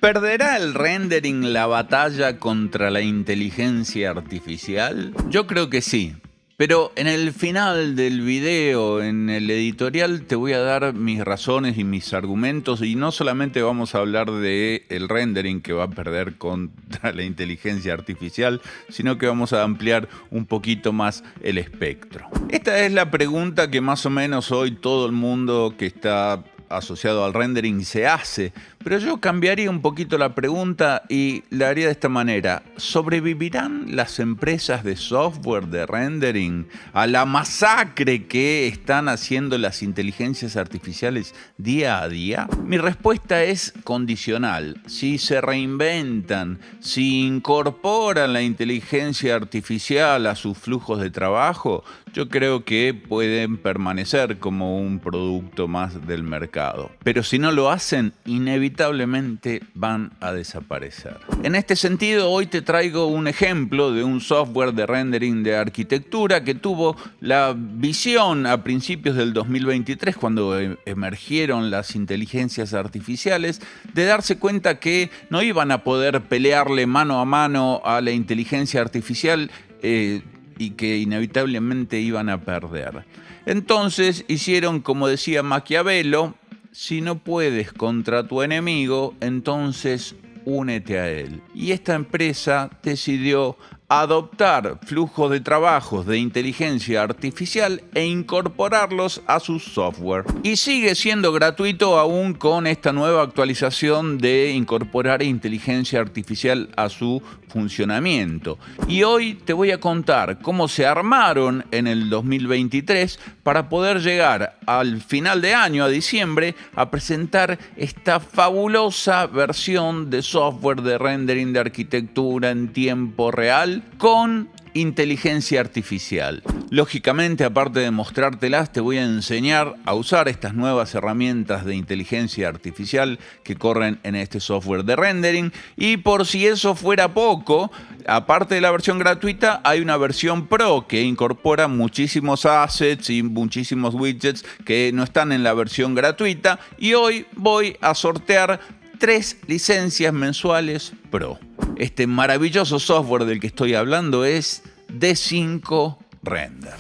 ¿Perderá el rendering la batalla contra la inteligencia artificial? Yo creo que sí. Pero en el final del video, en el editorial, te voy a dar mis razones y mis argumentos, y no solamente vamos a hablar de el rendering que va a perder contra la inteligencia artificial, sino que vamos a ampliar un poquito más el espectro. Esta es la pregunta que más o menos hoy todo el mundo que está asociado al rendering se hace, pero yo cambiaría un poquito la pregunta y la haría de esta manera. ¿Sobrevivirán las empresas de software de rendering a la masacre que están haciendo las inteligencias artificiales día a día? Mi respuesta es condicional. Si se reinventan, si incorporan la inteligencia artificial a sus flujos de trabajo, yo creo que pueden permanecer como un producto más del mercado. Pero si no lo hacen, inevitablemente van a desaparecer. En este sentido, hoy te traigo un ejemplo de un software de rendering de arquitectura que tuvo la visión a principios del 2023, cuando emergieron las inteligencias artificiales, de darse cuenta que no iban a poder pelearle mano a mano a la inteligencia artificial y que inevitablemente iban a perder. Entonces hicieron, como decía Maquiavelo, si no puedes contra tu enemigo, entonces únete a él. Y esta empresa decidió adoptar flujos de trabajos de inteligencia artificial e incorporarlos a su software. Y sigue siendo gratuito aún con esta nueva actualización de incorporar inteligencia artificial a su funcionamiento. Y hoy te voy a contar cómo se armaron en el 2023 para poder llegar al final de año, a diciembre, a presentar esta fabulosa versión de software de rendering de arquitectura en tiempo real con inteligencia artificial. Lógicamente, aparte de mostrártelas, te voy a enseñar a usar estas nuevas herramientas de inteligencia artificial que corren en este software de rendering. Y por si eso fuera poco, aparte de la versión gratuita, hay una versión Pro que incorpora muchísimos assets y muchísimos widgets que no están en la versión gratuita. Y hoy voy a sortear 3 licencias mensuales Pro. Este maravilloso software del que estoy hablando es D5 Render.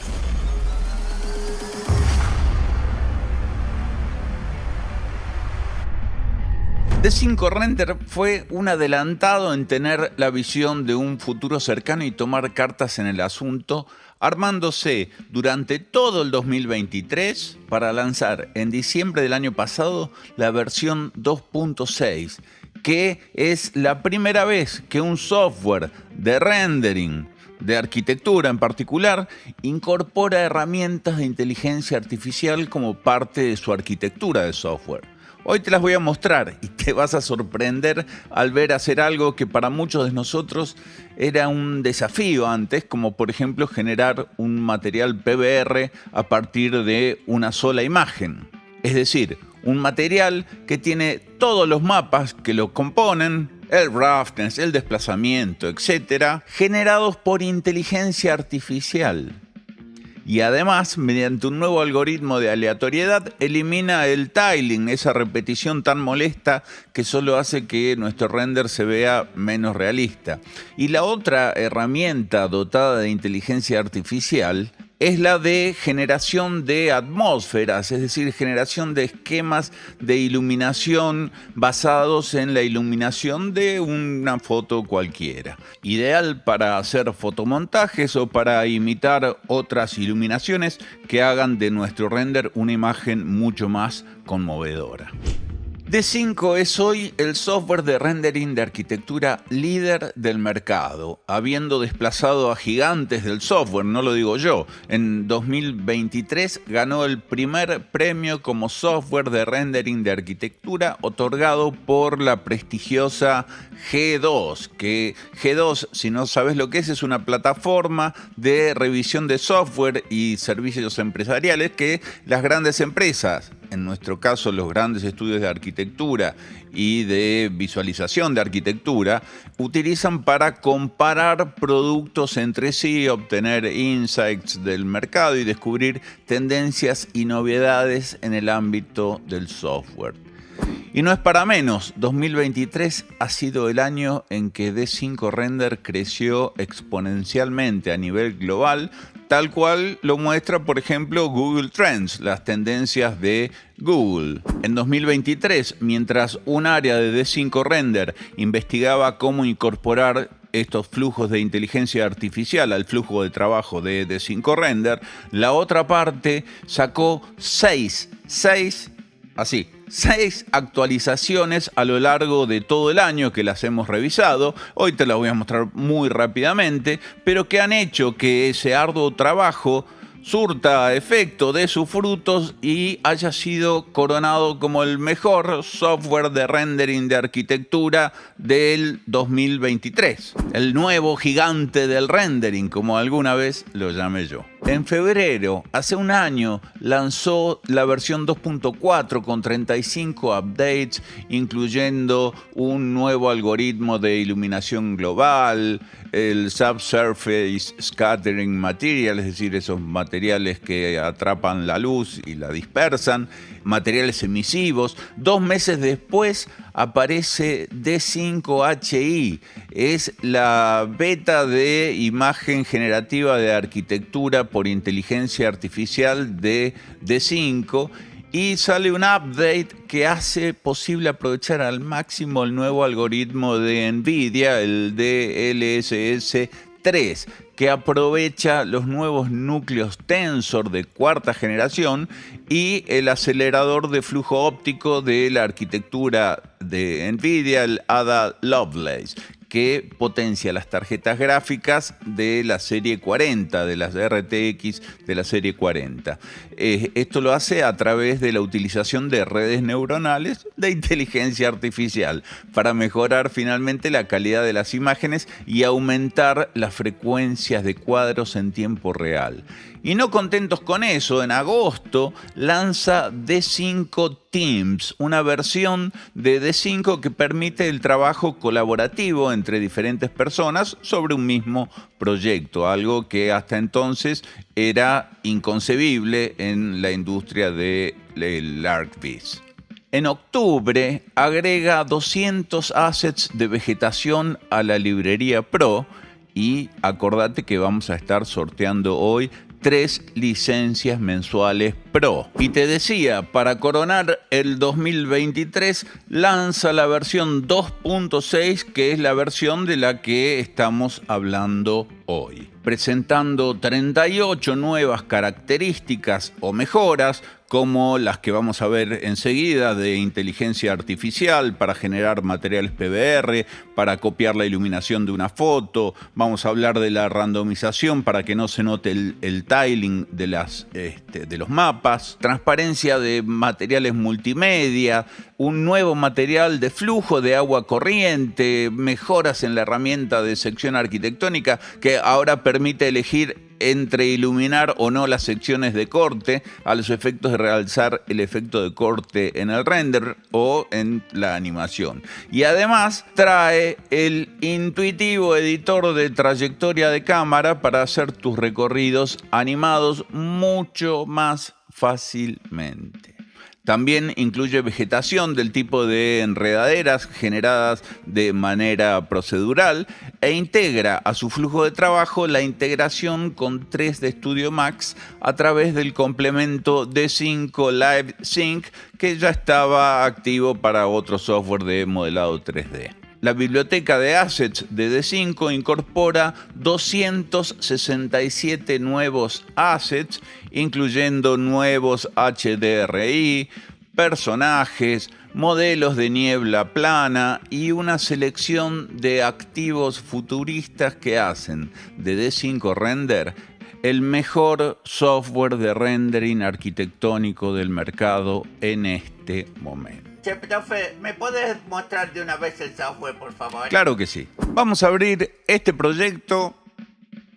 D5 Render fue un adelantado en tener la visión de un futuro cercano y tomar cartas en el asunto, armándose durante todo el 2023 para lanzar en diciembre del año pasado la versión 2.6, que es la primera vez que un software de rendering, de arquitectura en particular, incorpora herramientas de inteligencia artificial como parte de su arquitectura de software. Hoy te las voy a mostrar y te vas a sorprender al ver hacer algo que para muchos de nosotros era un desafío antes, como por ejemplo generar un material PBR a partir de una sola imagen. Es decir, un material que tiene todos los mapas que lo componen, el roughness, el desplazamiento, etc., generados por inteligencia artificial. Y además, mediante un nuevo algoritmo de aleatoriedad, elimina el tiling, esa repetición tan molesta que solo hace que nuestro render se vea menos realista. Y la otra herramienta dotada de inteligencia artificial es la de generación de atmósferas, es decir, generación de esquemas de iluminación basados en la iluminación de una foto cualquiera. Ideal para hacer fotomontajes o para imitar otras iluminaciones que hagan de nuestro render una imagen mucho más conmovedora. D5 es hoy el software de rendering de arquitectura líder del mercado, habiendo desplazado a gigantes del software, no lo digo yo. En 2023 ganó el primer premio como software de rendering de arquitectura otorgado por la prestigiosa G2, que G2, si no sabes lo que es una plataforma de revisión de software y servicios empresariales que las grandes empresas, en nuestro caso los grandes estudios de arquitectura y de visualización de arquitectura, utilizan para comparar productos entre sí, obtener insights del mercado y descubrir tendencias y novedades en el ámbito del software. Y no es para menos, 2023 ha sido el año en que D5 Render creció exponencialmente a nivel global, tal cual lo muestra, por ejemplo, Google Trends, las tendencias de Google. En 2023, mientras un área de D5 Render investigaba cómo incorporar estos flujos de inteligencia artificial al flujo de trabajo de D5 Render, la otra parte sacó seis actualizaciones a lo largo de todo el año que las hemos revisado. Hoy te las voy a mostrar muy rápidamente, pero que han hecho que ese arduo trabajo surta efecto de sus frutos y haya sido coronado como el mejor software de rendering de arquitectura del 2023. El nuevo gigante del rendering, como alguna vez lo llamé yo. En febrero, hace un año, lanzó la versión 2.4 con 35 updates, incluyendo un nuevo algoritmo de iluminación global, el Subsurface Scattering Material, es decir, esos materiales que atrapan la luz y la dispersan, materiales emisivos. 2 meses después aparece D5HI, es la beta de imagen generativa de arquitectura por inteligencia artificial de D5, y sale un update que hace posible aprovechar al máximo el nuevo algoritmo de NVIDIA, el DLSS 3, que aprovecha los nuevos núcleos Tensor de cuarta generación y el acelerador de flujo óptico de la arquitectura de NVIDIA, el Ada Lovelace, que potencia las tarjetas gráficas de la serie 40, de las RTX de la serie 40. Esto lo hace a través de la utilización de redes neuronales de inteligencia artificial para mejorar finalmente la calidad de las imágenes y aumentar las frecuencias de cuadros en tiempo real. Y no contentos con eso, en agosto lanza D5 Teams, una versión de D5 que permite el trabajo colaborativo entre diferentes personas sobre un mismo proyecto, algo que hasta entonces era inconcebible en la industria del ArcViz. En octubre agrega 200 assets de vegetación a la librería Pro y acordate que vamos a estar sorteando hoy 3 licencias mensuales Pro. Y te decía, para coronar el 2023, lanza la versión 2.6, que es la versión de la que estamos hablando hoy, presentando 38 nuevas características o mejoras, como las que vamos a ver enseguida, de inteligencia artificial para generar materiales PBR, para copiar la iluminación de una foto. Vamos a hablar de la randomización para que no se note el tiling de los mapas, transparencia de materiales multimedia, un nuevo material de flujo de agua corriente, mejoras en la herramienta de sección arquitectónica que ahora permite elegir entre iluminar o no las secciones de corte a los efectos de realzar el efecto de corte en el render o en la animación. Y además trae el intuitivo editor de trayectoria de cámara para hacer tus recorridos animados mucho más fácilmente. También incluye vegetación del tipo de enredaderas generadas de manera procedural e integra a su flujo de trabajo la integración con 3D Studio Max a través del complemento D5 Live Sync, que ya estaba activo para otro software de modelado 3D. La biblioteca de assets de D5 incorpora 267 nuevos assets, incluyendo nuevos HDRI, personajes, modelos de niebla plana y una selección de activos futuristas que hacen de D5 Render el mejor software de rendering arquitectónico del mercado en este momento. Che, profe, ¿me puedes mostrar de una vez el software, por favor? Claro que sí. Vamos a abrir este proyecto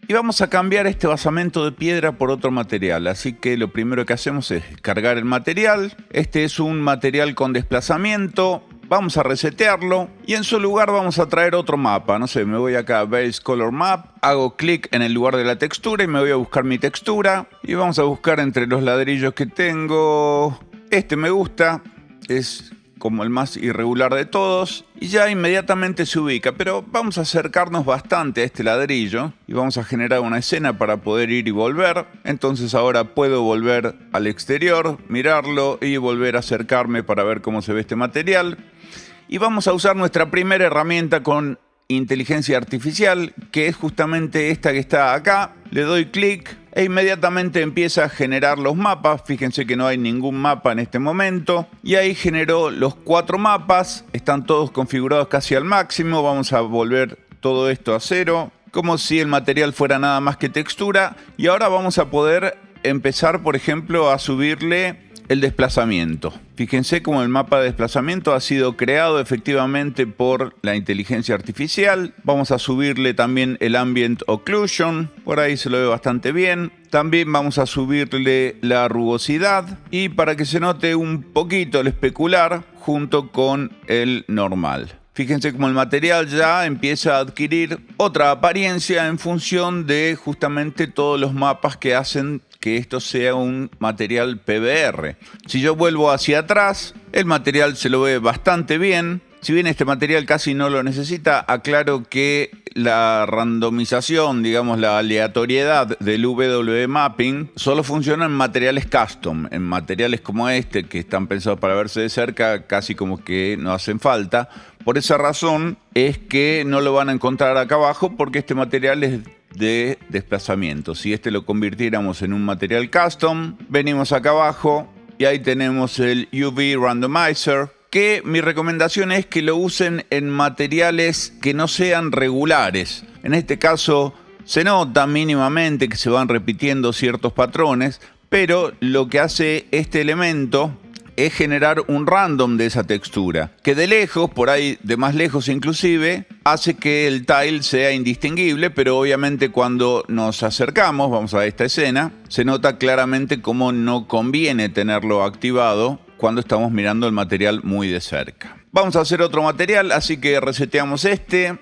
y vamos a cambiar este basamento de piedra por otro material. Así que lo primero que hacemos es cargar el material. Este es un material con desplazamiento. Vamos a resetearlo y en su lugar vamos a traer otro mapa. No sé, me voy acá a Base Color Map, hago clic en el lugar de la textura y me voy a buscar mi textura. Y vamos a buscar entre los ladrillos que tengo. Este me gusta, es como el más irregular de todos y ya inmediatamente se ubica, pero vamos a acercarnos bastante a este ladrillo y vamos a generar una escena para poder ir y volver. Entonces ahora puedo volver al exterior, mirarlo y volver a acercarme para ver cómo se ve este material. Y vamos a usar nuestra primera herramienta con inteligencia artificial, que es justamente esta que está acá. Le doy clic e inmediatamente empieza a generar los mapas. Fíjense que no hay ningún mapa en este momento. Y ahí generó los 4 mapas. Están todos configurados casi al máximo. Vamos a volver todo esto a 0, como si el material fuera nada más que textura. Y ahora vamos a poder empezar, por ejemplo, a subirle el desplazamiento. Fíjense cómo el mapa de desplazamiento ha sido creado efectivamente por la inteligencia artificial. Vamos a subirle también el Ambient Occlusion, por ahí se lo ve bastante bien. También vamos a subirle la rugosidad y para que se note un poquito el especular junto con el normal. Fíjense cómo el material ya empieza a adquirir otra apariencia en función de justamente todos los mapas que hacen que esto sea un material PBR. Si yo vuelvo hacia atrás, el material se lo ve bastante bien. Si bien este material casi no lo necesita, aclaro que la randomización, digamos la aleatoriedad del W Mapping, solo funciona en materiales custom. En materiales como este, que están pensados para verse de cerca, casi como que no hacen falta. Por esa razón es que no lo van a encontrar acá abajo, porque este material es de desplazamiento. Si este lo convirtiéramos en un material custom, venimos acá abajo y ahí tenemos el UV Randomizer, que mi recomendación es que lo usen en materiales que no sean regulares. En este caso se nota mínimamente que se van repitiendo ciertos patrones, pero lo que hace este elemento es generar un random de esa textura, que de lejos, por ahí de más lejos inclusive, hace que el tile sea indistinguible, pero obviamente cuando nos acercamos, vamos a esta escena, se nota claramente cómo no conviene tenerlo activado cuando estamos mirando el material muy de cerca. Vamos a hacer otro material, así que reseteamos este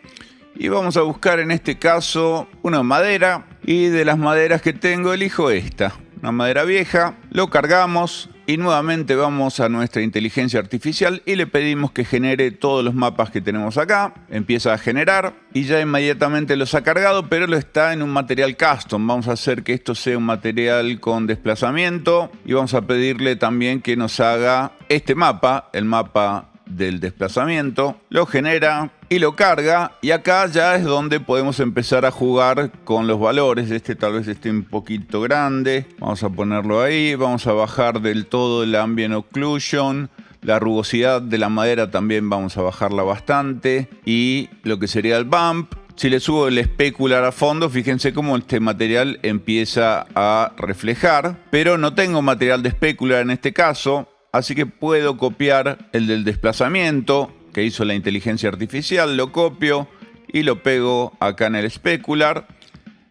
y vamos a buscar en este caso una madera, y de las maderas que tengo elijo esta, una madera vieja, lo cargamos. Y nuevamente vamos a nuestra inteligencia artificial y le pedimos que genere todos los mapas que tenemos acá. Empieza a generar y ya inmediatamente los ha cargado, pero lo está en un material custom. Vamos a hacer que esto sea un material con desplazamiento y vamos a pedirle también que nos haga este mapa, el mapa del desplazamiento. Lo genera y lo carga, y acá ya es donde podemos empezar a jugar con los valores. Este tal vez esté un poquito grande, vamos a ponerlo ahí. Vamos a bajar del todo el Ambient Occlusion. La rugosidad de la madera también vamos a bajarla bastante, y lo que sería el bump. Si le subo el specular a fondo, fíjense cómo este material empieza a reflejar, pero no tengo material de specular en este caso, así que puedo copiar el del desplazamiento que hizo la inteligencia artificial, lo copio y lo pego acá en el specular.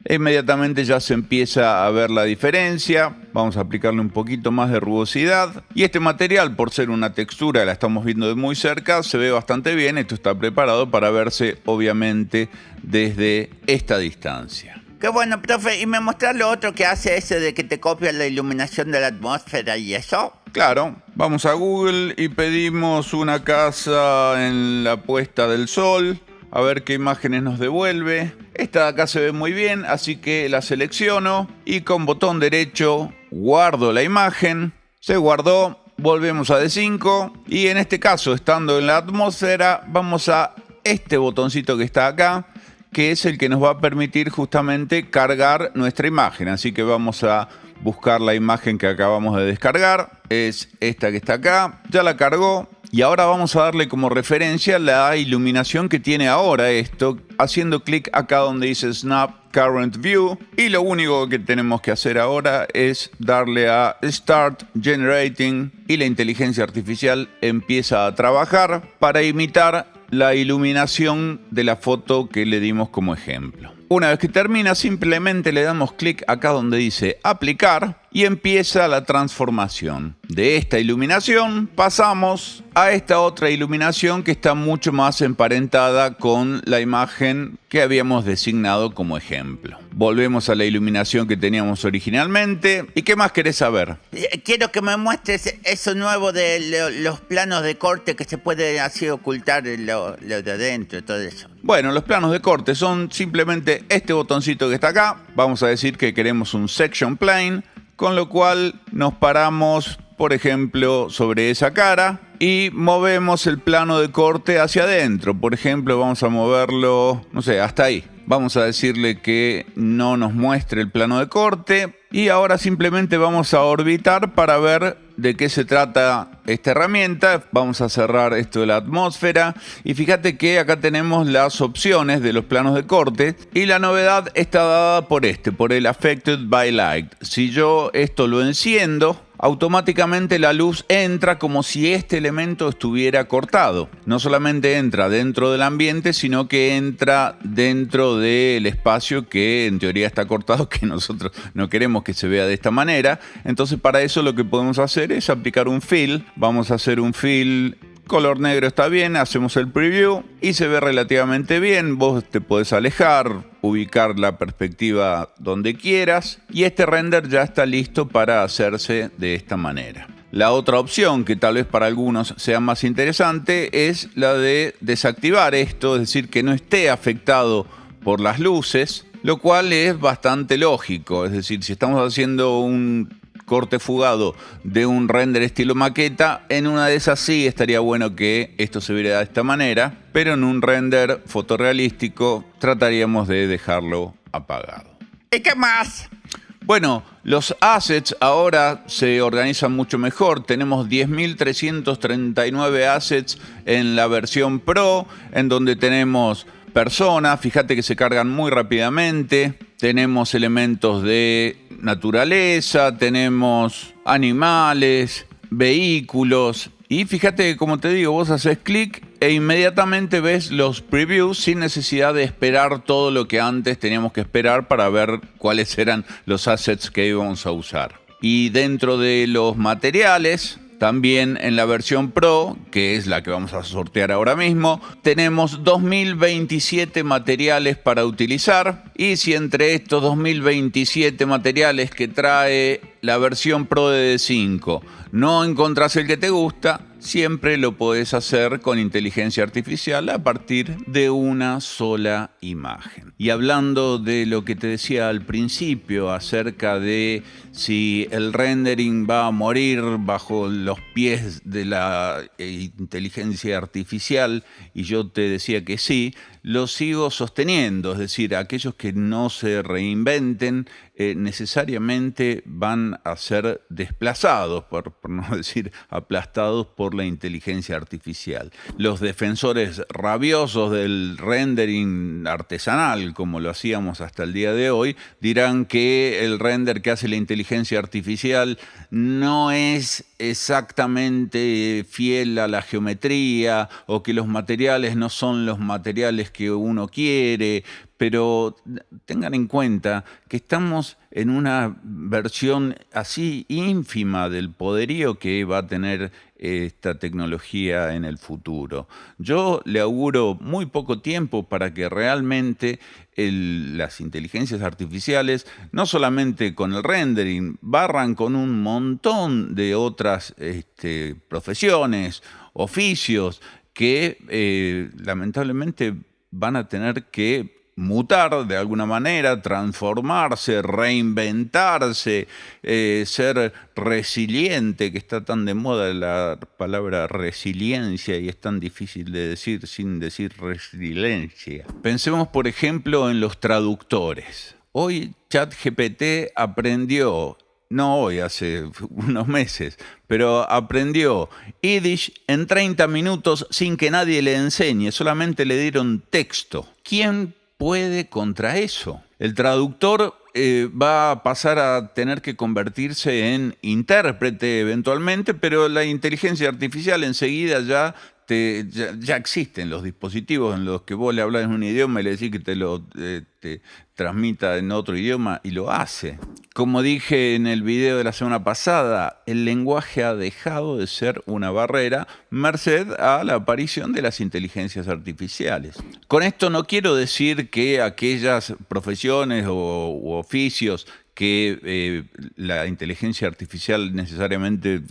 Inmediatamente ya se empieza a ver la diferencia. Vamos a aplicarle un poquito más de rugosidad. Y este material, por ser una textura, la estamos viendo de muy cerca, se ve bastante bien. Esto está preparado para verse, obviamente, desde esta distancia. Qué bueno, profe. ¿Y me mostrás lo otro que hace ese de que te copia la iluminación de la atmósfera y eso? Claro, vamos a Google y pedimos una casa en la puesta del sol. A ver qué imágenes nos devuelve. Esta de acá se ve muy bien, así que la selecciono y con botón derecho guardo la imagen. Se guardó, volvemos a D5 y en este caso, estando en la atmósfera, vamos a este botoncito que está acá, que es el que nos va a permitir justamente cargar nuestra imagen. Así que vamos a buscar la imagen que acabamos de descargar. Es esta que está acá, ya la cargó. Y ahora vamos a darle como referencia la iluminación que tiene ahora esto, haciendo clic acá donde dice Snap Current View. Y lo único que tenemos que hacer ahora es darle a Start Generating y la inteligencia artificial empieza a trabajar para imitar la iluminación de la foto que le dimos como ejemplo. Una vez que termina, simplemente le damos clic acá donde dice Aplicar. y empieza la transformación. De esta iluminación pasamos a esta otra iluminación que está mucho más emparentada con la imagen que habíamos designado como ejemplo. Volvemos a la iluminación que teníamos originalmente. ¿Y qué más querés saber? Quiero que me muestres eso nuevo de los planos de corte que se puede así ocultar lo de adentro y todo eso. Bueno, los planos de corte son simplemente este botoncito que está acá. Vamos a decir que queremos un section plane, con lo cual nos paramos, por ejemplo, sobre esa cara y movemos el plano de corte hacia adentro. Por ejemplo, vamos a moverlo, no sé, hasta ahí. Vamos a decirle que no nos muestre el plano de corte y ahora simplemente vamos a orbitar para ver de qué se trata esta herramienta. Vamos a cerrar esto de la atmósfera y fíjate que acá tenemos las opciones de los planos de corte y la novedad está dada por el Affected by Light. Si yo esto lo enciendo, automáticamente la luz entra como si este elemento estuviera cortado. No solamente entra dentro del ambiente, sino que entra dentro del espacio que en teoría está cortado, que nosotros no queremos que se vea de esta manera. Entonces para eso lo que podemos hacer es aplicar un fill. Vamos a hacer un fill color negro, está bien, hacemos el preview y se ve relativamente bien. Vos te podés alejar, ubicar la perspectiva donde quieras y este render ya está listo para hacerse de esta manera. La otra opción, que tal vez para algunos sea más interesante, es la de desactivar esto, es decir, que no esté afectado por las luces, lo cual es bastante lógico. Es decir, si estamos haciendo un corte fugado de un render estilo maqueta, en una de esas sí estaría bueno que esto se viera de esta manera, pero en un render fotorrealístico trataríamos de dejarlo apagado. ¿Y qué más? Bueno, los assets ahora se organizan mucho mejor. Tenemos 10.339 assets en la versión Pro, en donde tenemos personas, fíjate que se cargan muy rápidamente. Tenemos elementos de naturaleza, tenemos animales, vehículos. Y fíjate que, como te digo, vos haces clic e inmediatamente ves los previews sin necesidad de esperar todo lo que antes teníamos que esperar para ver cuáles eran los assets que íbamos a usar. Y dentro de los materiales, también en la versión Pro, que es la que vamos a sortear ahora mismo, tenemos 2027 materiales para utilizar. Y si entre estos 2027 materiales que trae la versión Pro de D5 no encontrás el que te gusta, siempre lo podés hacer con inteligencia artificial a partir de una sola imagen. Y hablando de lo que te decía al principio acerca de si el rendering va a morir bajo los pies de la inteligencia artificial, y yo te decía que sí, lo sigo sosteniendo. Es decir, aquellos que no se reinventen necesariamente van a ser desplazados, por no decir aplastados, por la inteligencia artificial. Los defensores rabiosos del rendering artesanal, como lo hacíamos hasta el día de hoy, dirán que el render que hace la inteligencia artificial no es exactamente fiel a la geometría, o que los materiales no son los materiales que uno quiere. Pero tengan en cuenta que estamos en una versión así ínfima del poderío que va a tener esta tecnología en el futuro. Yo le auguro muy poco tiempo para que realmente las inteligencias artificiales, no solamente con el rendering, barran con un montón de otras profesiones, oficios, que lamentablemente van a tener que mutar de alguna manera, transformarse, reinventarse, ser resiliente, que está tan de moda la palabra resiliencia y es tan difícil de decir sin decir resiliencia. Pensemos, por ejemplo, en los traductores. Hoy ChatGPT aprendió, no hoy, hace unos meses, pero aprendió Yiddish en 30 minutos sin que nadie le enseñe, solamente le dieron texto. ¿Quién puede contra eso? El traductor va a pasar a tener que convertirse en intérprete eventualmente, pero la inteligencia artificial enseguida ya ya existen los dispositivos en los que vos le hablas en un idioma y le decís que te transmita en otro idioma y lo hace. Como dije en el video de la semana pasada, el lenguaje ha dejado de ser una barrera merced a la aparición de las inteligencias artificiales. Con esto no quiero decir que aquellas profesiones u oficios que la inteligencia artificial necesariamente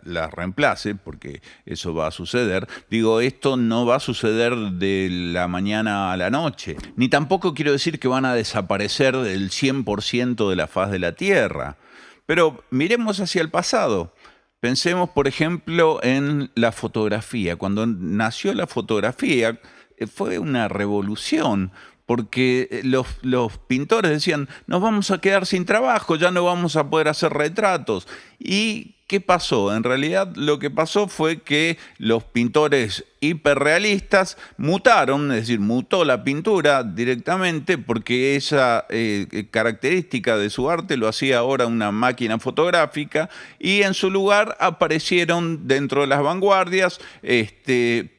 la reemplace, porque eso va a suceder. Digo, esto no va a suceder de la mañana a la noche. Ni tampoco quiero decir que van a desaparecer del 100% de la faz de la Tierra. Pero miremos hacia el pasado. Pensemos, por ejemplo, en la fotografía. Cuando nació la fotografía, fue una revolución. Porque los pintores decían, nos vamos a quedar sin trabajo, ya no vamos a poder hacer retratos. ¿Y qué pasó? En realidad lo que pasó fue que los pintores hiperrealistas mutaron, es decir, mutó la pintura directamente porque esa característica de su arte lo hacía ahora una máquina fotográfica y en su lugar aparecieron dentro de las vanguardias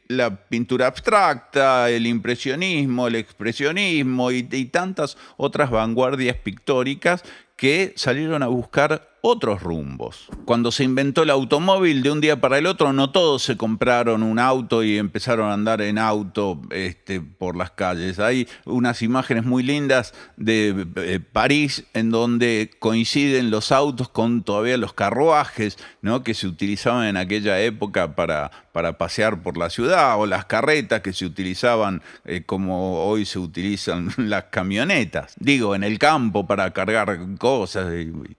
la pintura abstracta, el impresionismo, el expresionismo y tantas otras vanguardias pictóricas que salieron a buscar otros rumbos. Cuando se inventó el automóvil, de un día para el otro, no todos se compraron un auto y empezaron a andar en auto por las calles. Hay unas imágenes muy lindas de París en donde coinciden los autos con todavía los carruajes, ¿no?, que se utilizaban en aquella época para pasear por la ciudad, o las carretas que se utilizaban como hoy se utilizan las camionetas. Digo, en el campo para cargar cosas,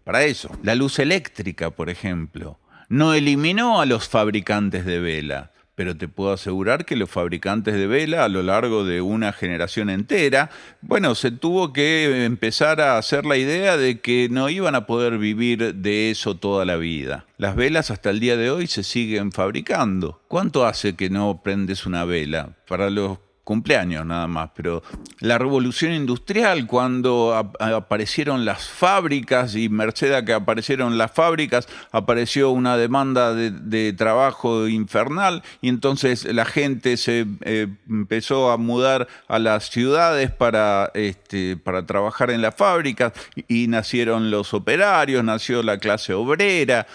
para eso. La luz eléctrica, por ejemplo, no eliminó a los fabricantes de vela, pero te puedo asegurar que los fabricantes de vela a lo largo de una generación entera, bueno, se tuvo que empezar a hacer la idea de que no iban a poder vivir de eso toda la vida. Las velas hasta el día de hoy se siguen fabricando. ¿Cuánto hace que no prendes una vela? Para los cumpleaños nada más, pero la revolución industrial, cuando aparecieron las fábricas y merced a que aparecieron las fábricas, apareció una demanda de trabajo infernal y entonces la gente se empezó a mudar a las ciudades para trabajar en las fábricas y nacieron los operarios, nació la clase obrera,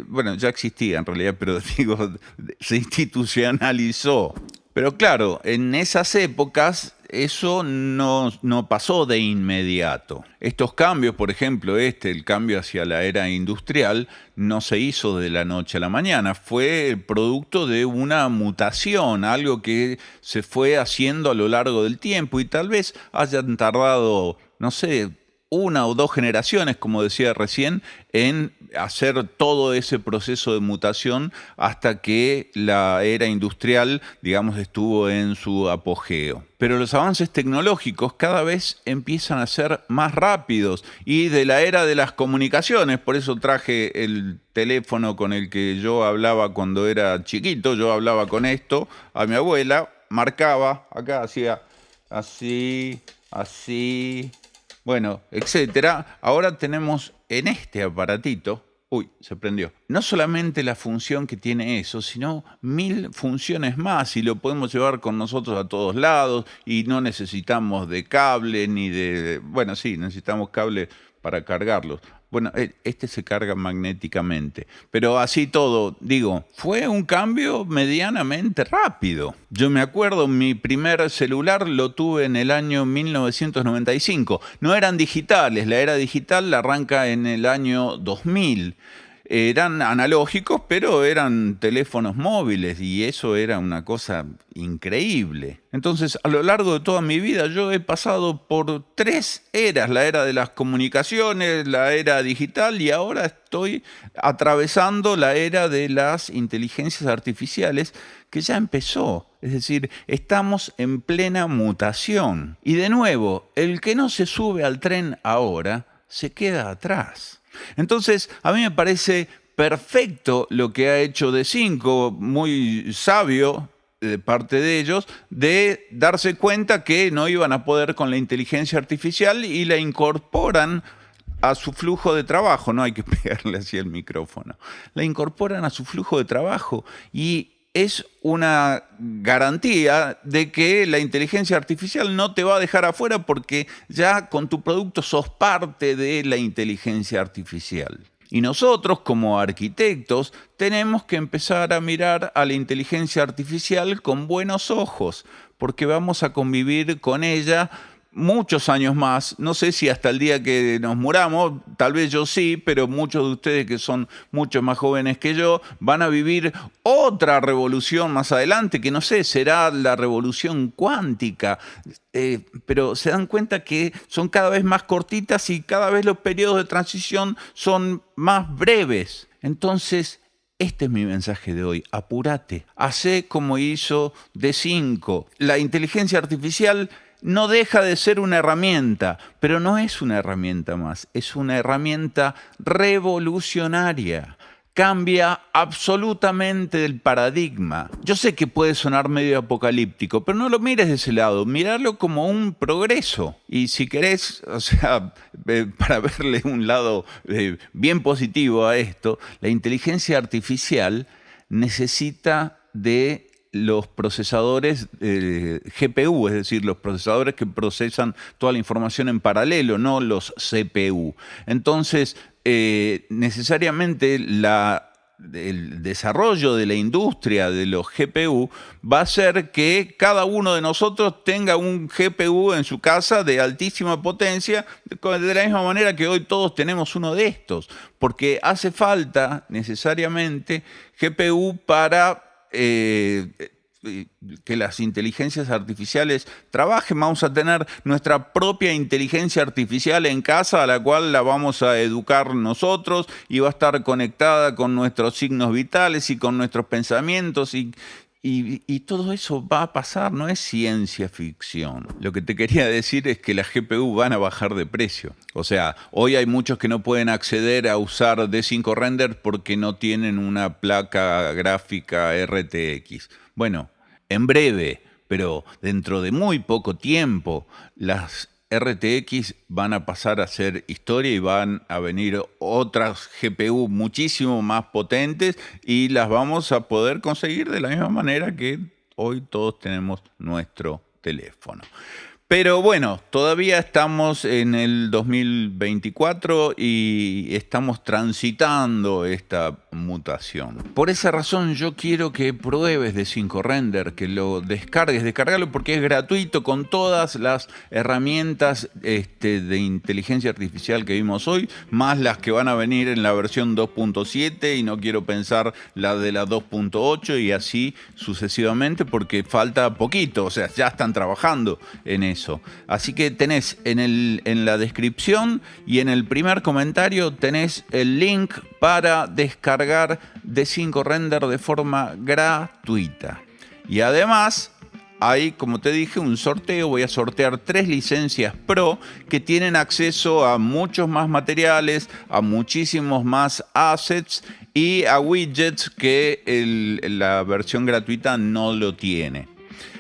bueno, ya existía en realidad, pero digo, se institucionalizó. Pero claro, en esas épocas eso no pasó de inmediato. Estos cambios, por ejemplo, el cambio hacia la era industrial, no se hizo de la noche a la mañana. Fue producto de una mutación, algo que se fue haciendo a lo largo del tiempo y tal vez hayan tardado, no sé, 1 o 2 generaciones, como decía recién, en hacer todo ese proceso de mutación hasta que la era industrial, digamos, estuvo en su apogeo. Pero los avances tecnológicos cada vez empiezan a ser más rápidos y de la era de las comunicaciones, por eso traje el teléfono con el que yo hablaba cuando era chiquito, yo hablaba con esto a mi abuela, marcaba, acá hacía así, así, bueno, etcétera. Ahora tenemos en este aparatito, uy, se prendió, no solamente la función que tiene eso, sino 1000 funciones más y lo podemos llevar con nosotros a todos lados y no necesitamos de cable ni de, bueno, sí, necesitamos cable para cargarlos. Bueno, este se carga magnéticamente, pero así todo, digo, fue un cambio medianamente rápido. Yo me acuerdo, mi primer celular lo tuve en el año 1995. No eran digitales, la era digital la arranca en el año 2000. Eran analógicos, pero eran teléfonos móviles y eso era una cosa increíble. Entonces, a lo largo de toda mi vida yo he pasado por 3 eras, la era de las comunicaciones, la era digital y ahora estoy atravesando la era de las inteligencias artificiales que ya empezó. Es decir, estamos en plena mutación. Y de nuevo, el que no se sube al tren ahora se queda atrás. Entonces, a mí me parece perfecto lo que ha hecho D5, muy sabio de parte de ellos, de darse cuenta que no iban a poder con la inteligencia artificial y la incorporan a su flujo de trabajo. No hay que pegarle así el micrófono. La incorporan a su flujo de trabajo y es una garantía de que la inteligencia artificial no te va a dejar afuera porque ya con tu producto sos parte de la inteligencia artificial. Y nosotros, como arquitectos, tenemos que empezar a mirar a la inteligencia artificial con buenos ojos, porque vamos a convivir con ella muchos años más. No sé si hasta el día que nos muramos, tal vez yo sí, pero muchos de ustedes que son mucho más jóvenes que yo van a vivir otra revolución más adelante, que no sé, será la revolución cuántica. Pero se dan cuenta que son cada vez más cortitas y cada vez los periodos de transición son más breves. Entonces, este es mi mensaje de hoy. Apúrate. Hacé como hizo D5. La inteligencia artificial no deja de ser una herramienta, pero no es una herramienta más. Es una herramienta revolucionaria. Cambia absolutamente el paradigma. Yo sé que puede sonar medio apocalíptico, pero no lo mires de ese lado, míralo como un progreso. Y si querés, para verle un lado bien positivo a esto, la inteligencia artificial necesita de los procesadores GPU, es decir, los procesadores que procesan toda la información en paralelo, no los CPU. Entonces, necesariamente el desarrollo de la industria de los GPU va a hacer que cada uno de nosotros tenga un GPU en su casa de altísima potencia, de la misma manera que hoy todos tenemos uno de estos, porque hace falta necesariamente GPU para que las inteligencias artificiales trabajen. Vamos a tener nuestra propia inteligencia artificial en casa, a la cual la vamos a educar nosotros y va a estar conectada con nuestros signos vitales y con nuestros pensamientos y todo eso va a pasar, no es ciencia ficción. Lo que te quería decir es que las GPU van a bajar de precio. O sea, hoy hay muchos que no pueden acceder a usar D5 Render porque no tienen una placa gráfica RTX. Bueno, en breve, pero dentro de muy poco tiempo, las RTX van a pasar a ser historia y van a venir otras GPU muchísimo más potentes y las vamos a poder conseguir de la misma manera que hoy todos tenemos nuestro teléfono. Pero bueno, todavía estamos en el 2024 y estamos transitando esta mutación. Por esa razón yo quiero que pruebes D5 Render, que lo descargalo porque es gratuito con todas las herramientas de inteligencia artificial que vimos hoy, más las que van a venir en la versión 2.7 y no quiero pensar la de la 2.8 y así sucesivamente porque falta poquito, o sea, ya están trabajando en eso. Así que tenés en la descripción y en el primer comentario tenés el link para descargar D5 Render de forma gratuita. Y además hay, como te dije, un sorteo. Voy a sortear 3 licencias Pro que tienen acceso a muchos más materiales, a muchísimos más assets y a widgets que la versión gratuita no lo tiene.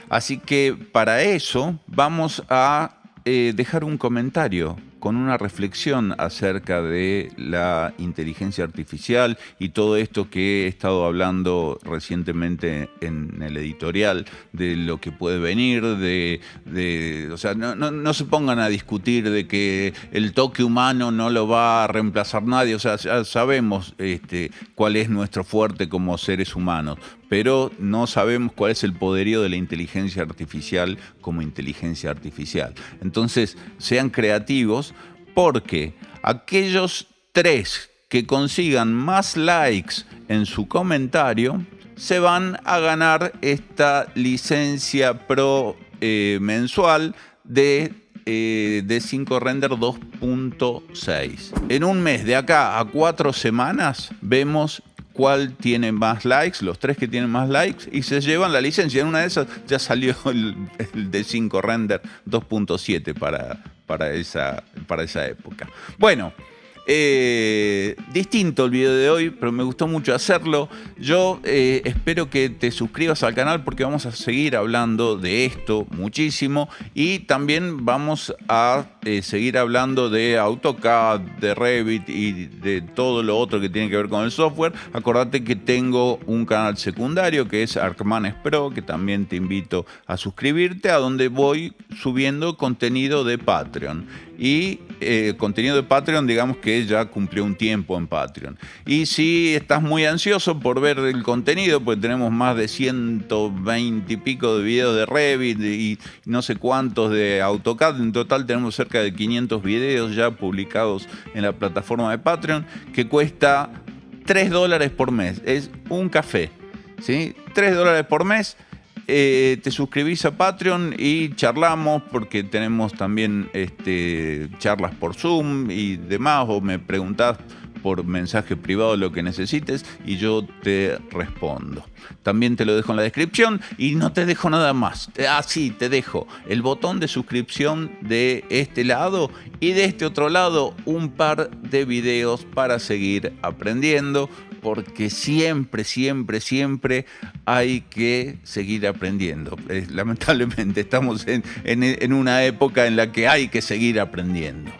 Así que para eso vamos a dejar un comentario con una reflexión acerca de la inteligencia artificial y todo esto que he estado hablando recientemente en el editorial, de lo que puede venir, o sea, no se pongan a discutir de que el toque humano no lo va a reemplazar nadie, o sea, ya sabemos cuál es nuestro fuerte como seres humanos, pero no sabemos cuál es el poderío de la inteligencia artificial como inteligencia artificial. Entonces, sean creativos porque aquellos 3 que consigan más likes en su comentario se van a ganar esta licencia Pro mensual de D5 Render 2.6. En un mes, de acá a 4 semanas, vemos cuál tiene más likes, los 3 que tienen más likes, y se llevan la licencia. En una de esas ya salió el D5 Render 2.7 para esa época. Bueno, Distinto el video de hoy, pero me gustó mucho hacerlo. Yo espero que te suscribas al canal porque vamos a seguir hablando de esto muchísimo y también vamos a seguir hablando de AutoCAD, de Revit y de todo lo otro que tiene que ver con el software. Acordate que tengo un canal secundario que es Arcmanes Pro, que también te invito a suscribirte, a donde voy subiendo contenido de Patreon. Y contenido de Patreon, digamos que ya cumplió un tiempo en Patreon. Y si estás muy ansioso por ver el contenido, pues tenemos más de 120 y pico de videos de Revit y no sé cuántos de AutoCAD. En total tenemos cerca de 500 videos ya publicados en la plataforma de Patreon, que cuesta $3 por mes. Es un café, ¿sí? $3 por mes. Te suscribís a Patreon y charlamos, porque tenemos también charlas por Zoom y demás, o me preguntás por mensaje privado lo que necesites y yo te respondo. También te lo dejo en la descripción y no te dejo nada más. Sí, te dejo el botón de suscripción de este lado y de este otro lado un par de videos para seguir aprendiendo, porque siempre, siempre, siempre hay que seguir aprendiendo. Lamentablemente estamos en una época en la que hay que seguir aprendiendo.